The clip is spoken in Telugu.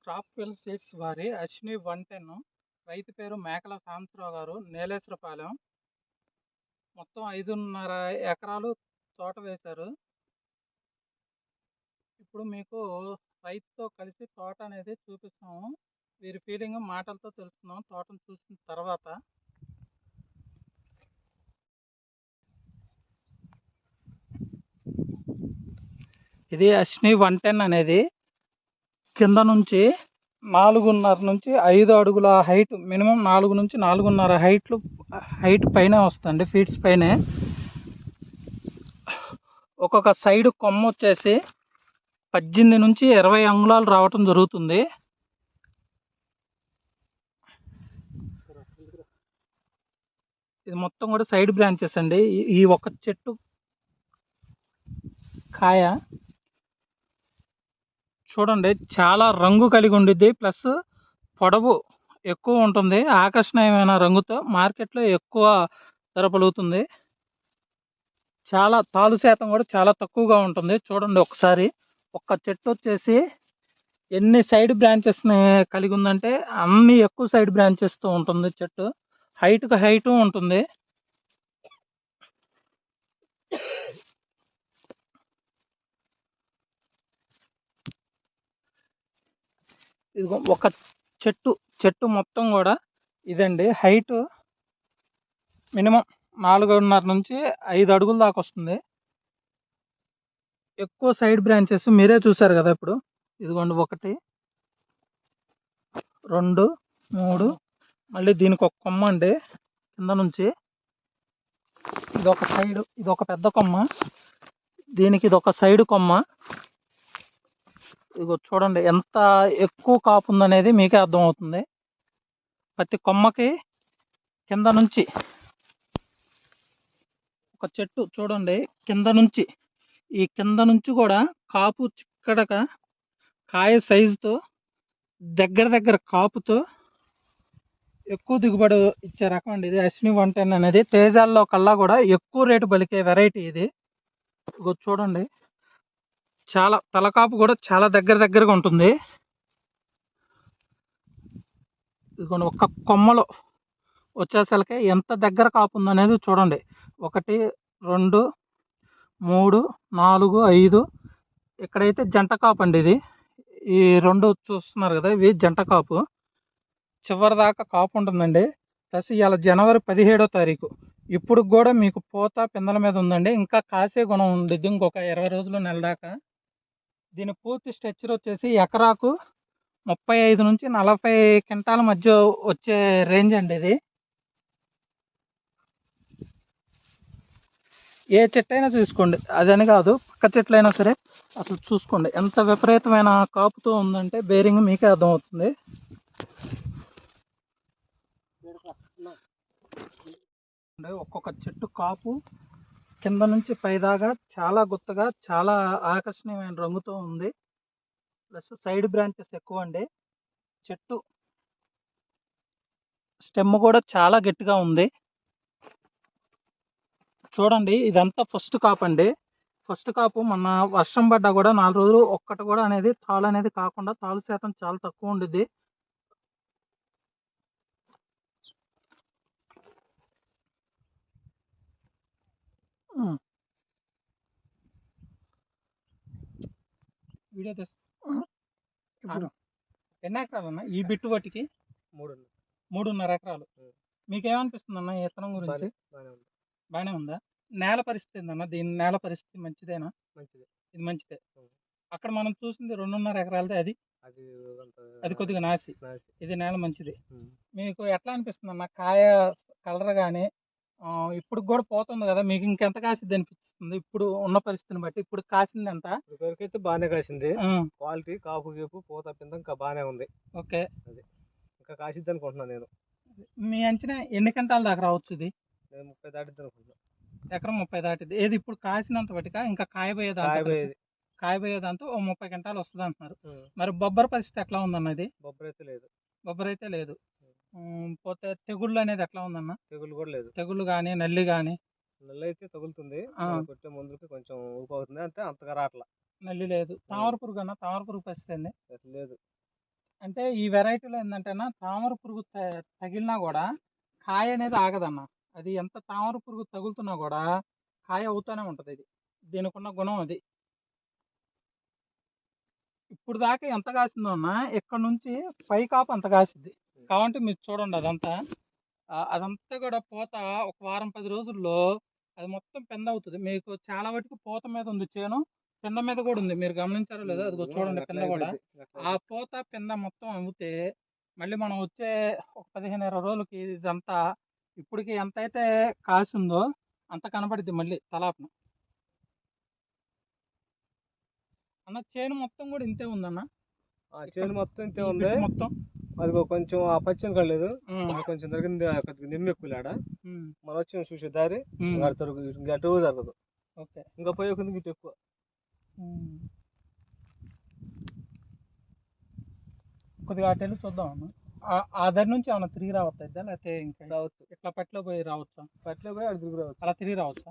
క్రాప్‌వెల్ సీడ్స్ వారి అశ్విని 110 రైతు పేరు మేకల సాంబశివరావు గారు, నేలేశ్వరపాలెం. మొత్తం 5.5 ఎకరాలు తోట వేశారు. ఇప్పుడు మీకు రైతుతో కలిసి తోట అనేది చూపిస్తాము. వీరి ఫీలింగ్ మాటలతో తెలుసుకుందాం తోటను చూసిన తర్వాత. ఇది అశ్విని 110 అనేది కింద నుంచి 4.5 నుంచి 5 అడుగుల హైట్, మినిమం 4 నుంచి 4.5 హైట్ పైనే వస్తుంది, ఫీట్స్ పైనే. ఒక్కొక్క సైడ్ కొమ్మ వచ్చేసి 18 నుంచి 20 అంగుళాలు రావటం జరుగుతుంది. ఇది మొత్తం కూడా సైడ్ బ్రాంచెస్ అండి. ఈ ఒక్క చెట్టు కాయ చూడండి, చాలా రంగు కలిగి ఉండిద్ది, ప్లస్ పొడవు ఎక్కువ ఉంటుంది. ఆకర్షణీయమైన రంగుతో మార్కెట్లో ఎక్కువ ధర పలుకుతుంది. చాలా తాలు శాతం కూడా చాలా తక్కువగా ఉంటుంది. చూడండి ఒకసారి, ఒక్క చెట్టు వచ్చేసి ఎన్ని సైడ్ బ్రాంచెస్ని కలిగి ఉందంటే అన్ని ఎక్కువ సైడ్ బ్రాంచెస్తో ఉంటుంది. చెట్టు హైట్ ఉంటుంది. ఇది ఒక చెట్టు మొత్తం కూడా ఇదండి. హైట్ మినిమం 4.5 నుంచి 5 అడుగుల దాకా వస్తుంది. ఎక్కువ సైడ్ బ్రాంచెస్ మీరే చూసారు కదా ఇప్పుడు. ఇదిగోండి 1, 2, 3, మళ్ళీ దీనికి ఒక కొమ్మ అండి కింద నుంచి. ఇదొక పెద్ద కొమ్మ, దీనికి ఇదొక సైడ్ కొమ్మ. ఇదిగో చూడండి ఎంత ఎక్కువ కాపు ఉందనేది మీకే అర్థమవుతుంది. ప్రతి కొమ్మకి కింద నుంచి ఒక చెట్టు చూడండి, కింద నుంచి కూడా కాపు చిక్కడగా, కాయ సైజుతో దగ్గర కాపుతో ఎక్కువ దిగుబడి ఇచ్చే రకం అండి ఇది అశ్విని 110 అనేది. తేజాల్లో కల్లా కూడా ఎక్కువ రేటు పలికే వెరైటీ ఇది. ఇగో చూడండి, చాలా తలకాపు కూడా చాలా దగ్గరగా ఉంటుంది. ఇదిగోండి ఒక్క కొమ్మలో వచ్చేసరికి ఎంత దగ్గర కాపు ఉందనేది చూడండి. 1, 2, 3, 4, 5. ఇక్కడైతే జంట కాపు అండి ఇది. ఈ 2 చూస్తున్నారు కదా, ఇవి జంట కాపు. చివరి దాకా కాపు ఉంటుందండి. ప్లస్ ఇవాళ జనవరి 17వ తారీఖు. ఇప్పుడు కూడా మీకు పూత పిందల మీద ఉందండి. ఇంకా కాసే గుణం ఉంది ఇంకొక 20 రోజులు, నెల దాకా. దీని పూర్తి స్ట్రక్చర్ వచ్చేసి ఎకరాకు 35 నుంచి 40 క్వింటాల మధ్య వచ్చే రేంజ్ అండి ఇది. ఏ చెట్టు అయినా చూసుకోండి, అదని కాదు పక్క చెట్లైనా సరే అసలు చూసుకోండి ఎంత విపరీతమైన కాపుతో ఉందంటే బేరింగ్ మీకే అర్థమవుతుంది. ఒక్కొక్క చెట్టు కాపు కింద నుంచి పైదాకా చాలా గుత్తగా, చాలా ఆకర్షణీయమైన రంగుతో ఉంది. ప్లస్ సైడ్ బ్రాంచెస్ ఎక్కువ అండి. చెట్టు స్టెమ్ కూడా చాలా గట్టిగా ఉంది. చూడండి ఇదంతా ఫస్ట్ కాపు అండి. ఫస్ట్ కాపు మొన్న వర్షం పడ్డా కూడా 4 రోజులు ఒక్కటి కూడా అనేది తాలు అనేది కాకుండా, తాలు శాతం చాలా తక్కువ ఉండిద్ది. వీడియో ఇప్పుడు ఎన్ని ఎకరాలు అన్న ఈ బిట్టు బట్టికి? 3.5 ఎకరాలు. మీకేమనిపిస్తుంది అన్న ఈ విత్తనం గురించి? బాగానే ఉందా? నేల పరిస్థితి ఏందన్న? దీని నేల పరిస్థితి మంచిదేనా? ఇది మంచిదే. అక్కడ మనం చూసింది 2.5 ఎకరాలది, అది కొద్దిగా నాసి. ఇది నేల మంచిది. మీకు ఎట్లా అనిపిస్తుంది అన్న కాయ కలర్ కానీ? ఇప్పుడు కూడా పోతుంది కదా, మీకు ఇంకెంత కాసిద్ది అనిపిస్తుంది ఇప్పుడు ఉన్న పరిస్థితిని బట్టి? ఇప్పుడు కాసింది ఎంత? ఇప్పటివరకైతే బాగానే కాసింది. క్వాలిటీ కాపు గీపు పూత పింద ఇంకా బాగానే ఉంది. ఓకే, అది ఇంకా కాసిద్ది అనుకుంటున్నాను నేను. మీ అంచనా ఎన్ని క్వింటాల దాకా రావచ్చు ఇది? నేను 30 దాటిద్ది అనుకుంటున్నాను. ఎకరం 30 దాటిద్ది. ఏది ఇప్పుడు కాసినంత బట్టికా ఇంకా కాయబోయేదాంతో ఓ 30 క్వింటాలు వస్తుంది అంటున్నారు. మరి బొబ్బర పరిస్థితి ఎట్లా ఉందన్న? ఇది బొబ్బర అయితే లేదు. పోతే తెగుళ్ళు అనేది ఎట్లా ఉందన్న? తెగులు కూడా లేదు. తెగుళ్ళు కానీ నల్లి కానీ? నల్లి అయితే తగులుతుంది, కొట్టే మందులకి కొంచెం ఊపు అవుతుంది, అంటే అంతగా రావట్లా. నల్లి లేదు. తామర పురుగు అన్న? తామర పురుగు పరిస్థితి అండి? లేదు. అంటే ఈ వెరైటీలో ఏంటంటేనా తామర పురుగు తగిలినా కూడా కాయ అనేది ఆగదన్న. అది ఎంత తామర పురుగు తగులుతున్నా కూడా కాయ అవుతూనే ఉంటుంది. ఇది దీనికి ఉన్న గుణం అది. ఇప్పుడు దాకా ఎంత కాసిందో అన్న, ఇక్కడ నుంచి పై కాపు అంత కాసింది. కాబట్టి మీరు చూడండి అదంతా అదంతా కూడా పూత ఒక వారం 10 రోజుల్లో అది మొత్తం పెంద అవుతుంది. మీకు చాలా వరకు పూత మీద ఉంది చేను, పింద మీద కూడా ఉంది. మీరు గమనించారో లేదో అదిగో చూడండి పింద కూడా. ఆ పూత పింద మొత్తం అమ్మితే మళ్ళీ మనం వచ్చే ఒక 15-20 రోజులకి ఇదంతా ఇప్పటికి ఎంత అయితే కాసిందో అంత కనపడిద్ది మళ్ళీ తలాపన. అన్న చేను మొత్తం కూడా ఇంతే ఉందన్న. చేను మొత్తం ఇంతే ఈ ఉంది. బిట్ మొత్తం అది కొంచెం ఆ పచ్చని కడలేదు, కొంచెం జరిగింది. కొద్దిగా నిమ్మ ఎక్కువ ఆడ మనం వచ్చి చూసే దారి అటు జరగదు. ఓకే, ఇంకా పోయే కొద్దిగా ఇటు ఎక్కువ. కొద్దిగా అటు వెళ్ళి చూద్దాం అన్న. ఆ దారి నుంచి ఏమన్నా తిరిగి రావచ్చా లేకపోతే ఇంకా రావచ్చు, ఇట్లా పట్లో పోయి రావచ్చా? పట్ల పోయి అటు తిరిగి రావచ్చు. అలా తిరిగి రావచ్చా?